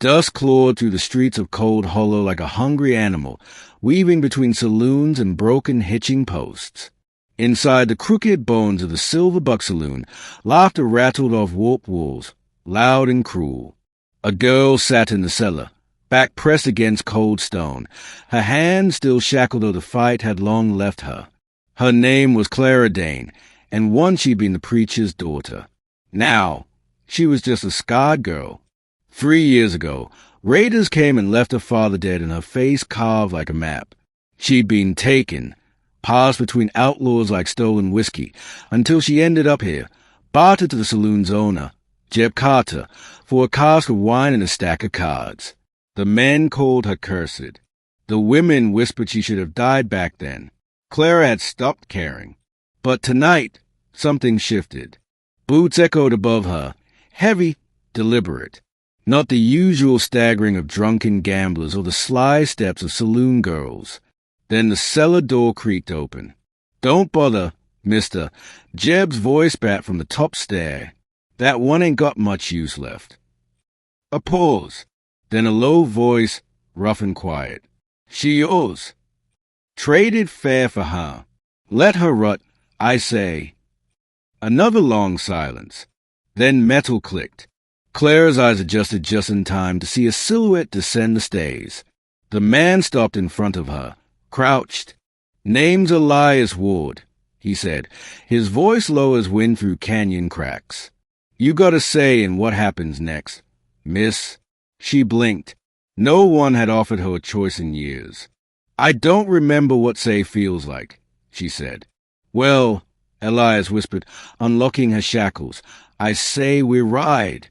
Dust clawed through the streets of Cold Hollow like a hungry animal, weaving between saloons and broken hitching posts. Inside the crooked bones of the Silver Buck Saloon, laughter rattled off warped walls, loud and cruel. A girl sat in the cellar, back pressed against cold stone, her hands still shackled though the fight had long left her. Her name was Clara Dane, and once she'd been the preacher's daughter. Now, she was just a scarred girl. 3 years ago, raiders came and left her father dead and her face carved like a map. She'd been taken, passed between outlaws like stolen whiskey, until she ended up here, bartered to the saloon's owner, Jeb Carter, for a cask of wine and a stack of cards. The men called her cursed. The women whispered she should have died back then. Clara had stopped caring. But tonight, something shifted. Boots echoed above her, heavy, deliberate. Not the usual staggering of drunken gamblers or the sly steps of saloon girls. Then the cellar door creaked open. "Don't bother, mister," Jeb's voice spat from the top stair. "That one ain't got much use left." A pause, then a low voice, rough and quiet. "She yours. Traded fair for her. Let her rot, I say." Another long silence. Then metal clicked. Clara's eyes adjusted just in time to see a silhouette descend the stairs. The man stopped in front of her, crouched. "Name's Elias Ward," he said, his voice low as wind through canyon cracks. "You got a say in what happens next, miss." She blinked. No one had offered her a choice in years. "I don't remember what say feels like," she said. "Well," Elias whispered, unlocking her shackles, "I say we ride."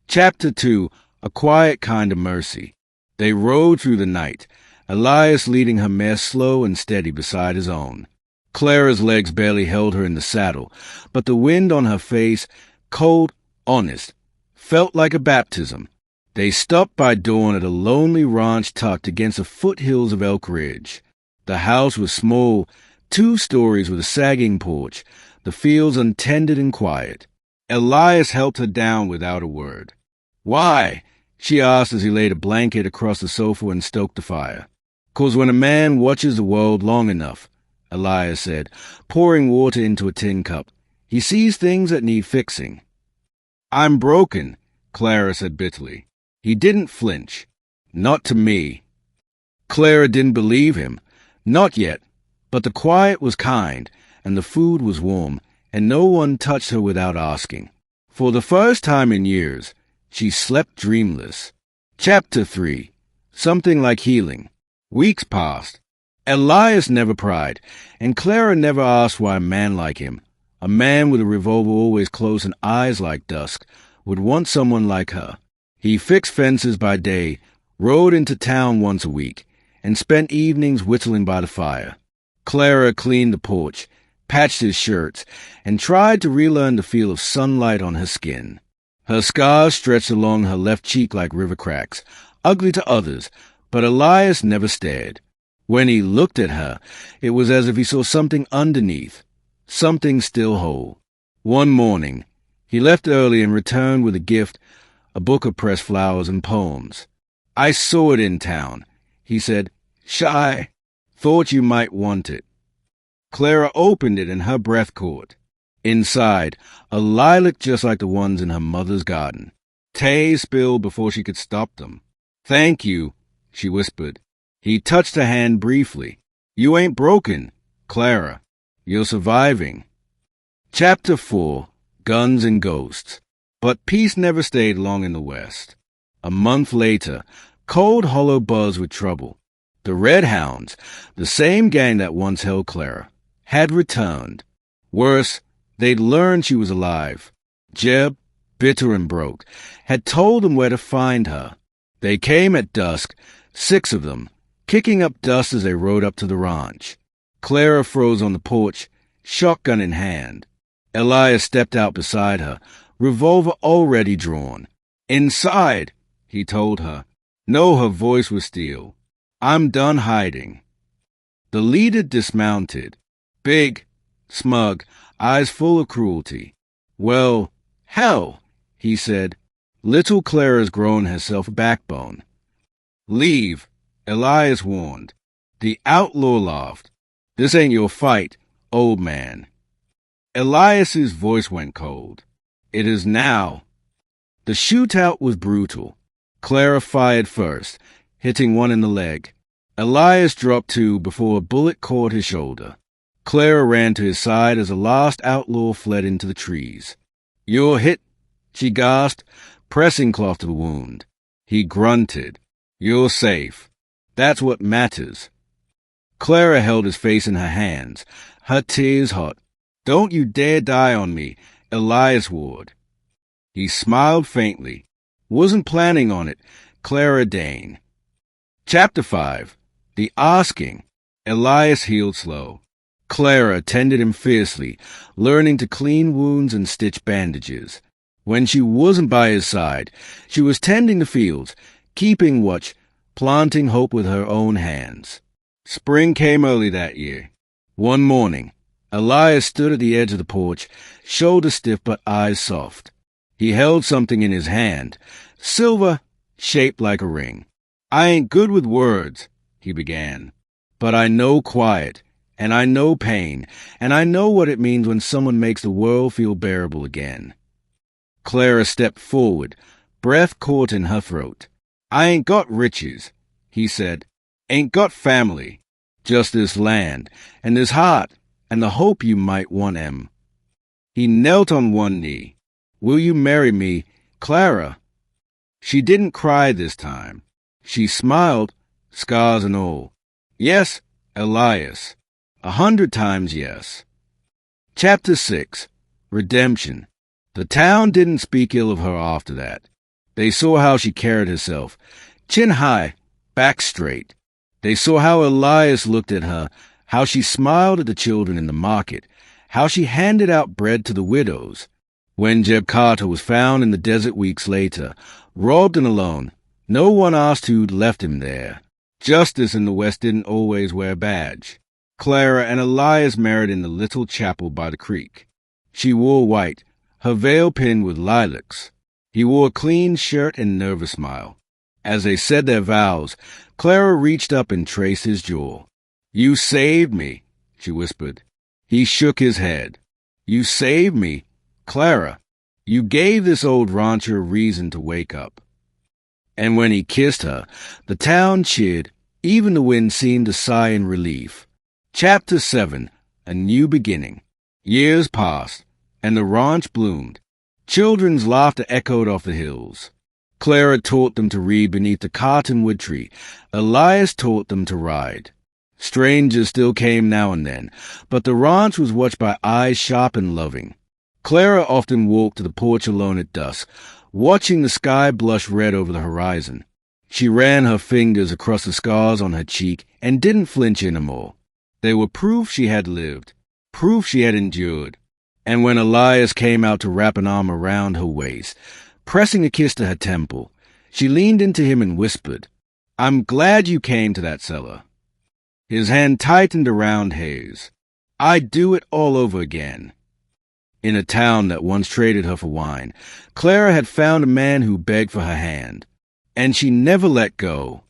Chapter 2, A Quiet Kind of Mercy. They rode through the night, Elias leading her mare slow and steady beside his own. Clara's legs barely held her in the saddle, but the wind on her face, cold, honest, felt like a baptism. They stopped by dawn at a lonely ranch tucked against the foothills of Elk Ridge. The house was small, 2 stories with a sagging porch, the fields untended and quiet. Elias helped her down without a word. "Why?" she asked as he laid a blanket across the sofa and stoked the fire. "'Cause when a man watches the world long enough," Elias said, pouring water into a tin cup, "he sees things that need fixing." "I'm broken," Clara said bitterly. He didn't flinch. "Not to me." Clara didn't believe him. Not yet. But the quiet was kind, and the food was warm, and no one touched her without asking. For the first time in years, she slept dreamless. Chapter 3. Something like healing. Weeks passed. Elias never pried, and Clara never asked why a man like him, a man with a revolver always close and eyes like dusk, would want someone like her. He fixed fences by day, rode into town once a week, and spent evenings whittling by the fire. Clara cleaned the porch, patched his shirts, and tried to relearn the feel of sunlight on her skin. Her scars stretched along her left cheek like river cracks, ugly to others, but Elias never stared. When he looked at her, it was as if he saw something underneath, something still whole. One morning, he left early and returned with a gift, a book of pressed flowers and poems. "I saw it in town," he said. "Shy. Thought you might want it." Clara opened it and her breath caught. Inside, a lilac just like the ones in her mother's garden. Tay spilled before she could stop them. "Thank you," she whispered. He touched her hand briefly. "You ain't broken, Clara. You're surviving." Chapter 4. Guns and Ghosts. But peace never stayed long in the West. A month later, Cold Hollow buzzed with trouble. The Red Hounds, the same gang that once held Clara, had returned. Worse, they'd learned she was alive. Jeb, bitter and broke, had told them where to find her. They came at dusk, 6 of them, kicking up dust as they rode up to the ranch. Clara froze on the porch, shotgun in hand. Elias stepped out beside her, revolver already drawn. "Inside," he told her. No, her voice was steel. "I'm done hiding." The leader dismounted. Big, smug, eyes full of cruelty. "Well, hell," he said. Little Clara's grown herself a backbone. "Leave," Elias warned. The outlaw laughed. "This ain't your fight, old man." Elias's voice went cold. "It is now." The shootout was brutal. Clara fired first, hitting one in the leg. Elias dropped two before a bullet caught his shoulder. Clara ran to his side as the last outlaw fled into the trees. "You're hit," she gasped, pressing cloth to the wound. He grunted. "You're safe. That's what matters." Clara held his face in her hands, her tears hot. "Don't you dare die on me, Elias Ward." He smiled faintly. "Wasn't planning on it, Clara Dane." Chapter 5. The Asking. Elias healed slow. Clara tended him fiercely, learning to clean wounds and stitch bandages. When she wasn't by his side, she was tending the fields, keeping watch, planting hope with her own hands. Spring came early that year. One morning, Elias stood at the edge of the porch, shoulders stiff but eyes soft. He held something in his hand, silver, shaped like a ring. "I ain't good with words," he began, "but I know quiet, and I know pain, and I know what it means when someone makes the world feel bearable again." Clara stepped forward, breath caught in her throat. "I ain't got riches," he said. "Ain't got family. Just this land, and this heart, and the hope you might want 'em." He knelt on one knee. "Will you marry me, Clara?" She didn't cry this time. She smiled, scars and all. "Yes, Elias. 100 times yes." Chapter 6. Redemption. The town didn't speak ill of her after that. They saw how she carried herself, chin high, back straight. They saw how Elias looked at her, how she smiled at the children in the market, how she handed out bread to the widows. When Jeb Carter was found in the desert weeks later, robbed and alone, no one asked who'd left him there. Justice in the West didn't always wear a badge. Clara and Elias married in the little chapel by the creek. She wore white, her veil pinned with lilacs. He wore a clean shirt and nervous smile. As they said their vows, Clara reached up and traced his jaw. "You saved me," she whispered. He shook his head. "You saved me, Clara. You gave this old rancher a reason to wake up." And when he kissed her, the town cheered. Even the wind seemed to sigh in relief. Chapter 7. A New Beginning. Years passed, and the ranch bloomed. Children's laughter echoed off the hills. Clara taught them to read beneath the cottonwood tree. Elias taught them to ride. Strangers still came now and then, but the ranch was watched by eyes sharp and loving. Clara often walked to the porch alone at dusk, watching the sky blush red over the horizon. She ran her fingers across the scars on her cheek and didn't flinch anymore. They were proof she had lived, proof she had endured. And when Elias came out to wrap an arm around her waist, pressing a kiss to her temple, she leaned into him and whispered, "I'm glad you came to that cellar." His hand tightened around hers. "I'd do it all over again." In a town that once traded her for wine, Clara had found a man who begged for her hand, and she never let go.